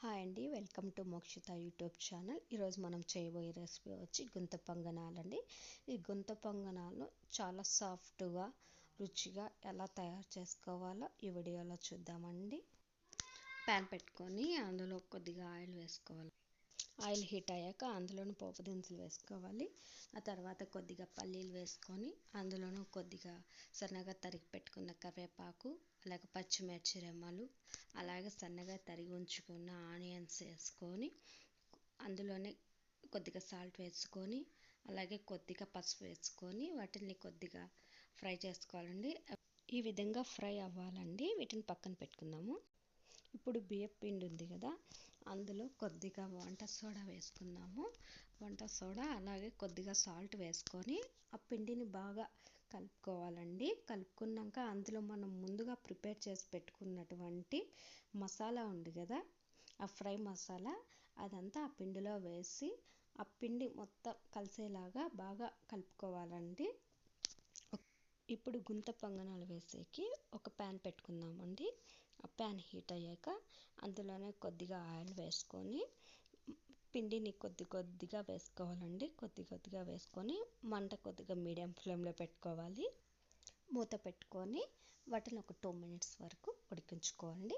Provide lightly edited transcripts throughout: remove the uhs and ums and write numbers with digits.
Hi అండి, welcome to Mokshita YouTube channel. ఈరోజు మనం చేయబోయే రెసిపీ వచ్చి గుంత పొంగనాలు అండి. ఈ గుంత పొంగనాలు చాలా సాఫ్ట్గా రుచిగా ఎలా తయారు చేసుకోవాలో ఈ వీడియోలో చూద్దామండి. ప్యాన్ పెట్టుకొని అందులో కొద్దిగా ఆయిల్ వేసుకోవాలి. ఆయిల్ హీట్ అయ్యాక అందులోని పోపు దినుసులు వేసుకోవాలి. ఆ తర్వాత కొద్దిగా పల్లీలు వేసుకొని అందులోనూ కొద్దిగా సన్నగా తరిగి పెట్టుకున్న కరివేపాకు, అలాగే పచ్చిమిర్చి రెమ్మలు, అలాగే సన్నగా తరిగి ఉంచుకున్న ఆనియన్స్ వేసుకొని అందులోనే కొద్దిగా సాల్ట్ వేసుకొని అలాగే కొద్దిగా పసుపు వేసుకొని వాటిని కొద్దిగా ఫ్రై చేసుకోవాలండి. ఈ విధంగా ఫ్రై అవ్వాలండి. వీటిని పక్కన పెట్టుకుందాము. ఇప్పుడు బియ్యం పిండి ఉంది కదా, అందులో కొద్దిగా వంట సోడా వేసుకుందాము. వంట సోడా అలాగే కొద్దిగా సాల్ట్ వేసుకొని ఆ పిండిని బాగా కలుపుకోవాలండి. కలుపుకున్నాక అందులో మనం ముందుగా ప్రిపేర్ చేసి పెట్టుకున్నటువంటి మసాలా ఉంది కదా, ఆ ఫ్రై మసాలా అదంతా ఆ పిండిలో వేసి ఆ పిండి మొత్తం కలిసేలాగా బాగా కలుపుకోవాలండి. ఇప్పుడు గుంత పొంగనాలు వేసేకి ఒక ప్యాన్ పెట్టుకుందామండి. ఆ ప్యాన్ హీట్ అయ్యాక అందులోనే కొద్దిగా ఆయిల్ వేసుకొని పిండిని కొద్దిగా వేసుకోవాలండి. కొద్దిగా వేసుకొని మంట కొద్దిగా మీడియం ఫ్లేమ్లో పెట్టుకోవాలి. మూత పెట్టుకొని వాటిని ఒక 2 మినిట్స్ వరకు ఉడికించుకోండి.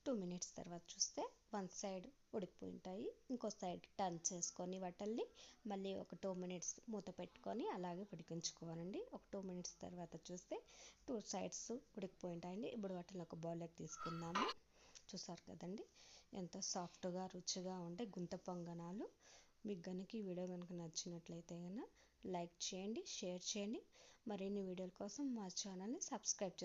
2 మినిట్స్ తర్వాత చూస్తే వన్ సైడ్ ఉడికిపోయి ఉంటాయి. ఇంకో సైడ్ టర్న్ చేసుకొని వాటిల్ని మళ్ళీ ఒక 2 మినిట్స్ మూత పెట్టుకొని అలాగే ఉడికించుకోవాలండి. ఒక 2 మినిట్స్ తర్వాత చూస్తే 2 సైడ్స్ ఉడికిపోయి ఉంటాయండి. ఇప్పుడు వాటిని ఒక బౌల్లోకి తీసుకుందాము. చూసారు కదండి, ఎంత సాఫ్ట్గా రుచిగా ఉండే గుంత పొంగనాలు. మీకు కనుక ఈ వీడియో కనుక నచ్చినట్లయితే కనుక లైక్ చేయండి, షేర్ చేయండి. మరిన్ని వీడియోల కోసం మా ఛానల్ని సబ్స్క్రైబ్ చేయండి.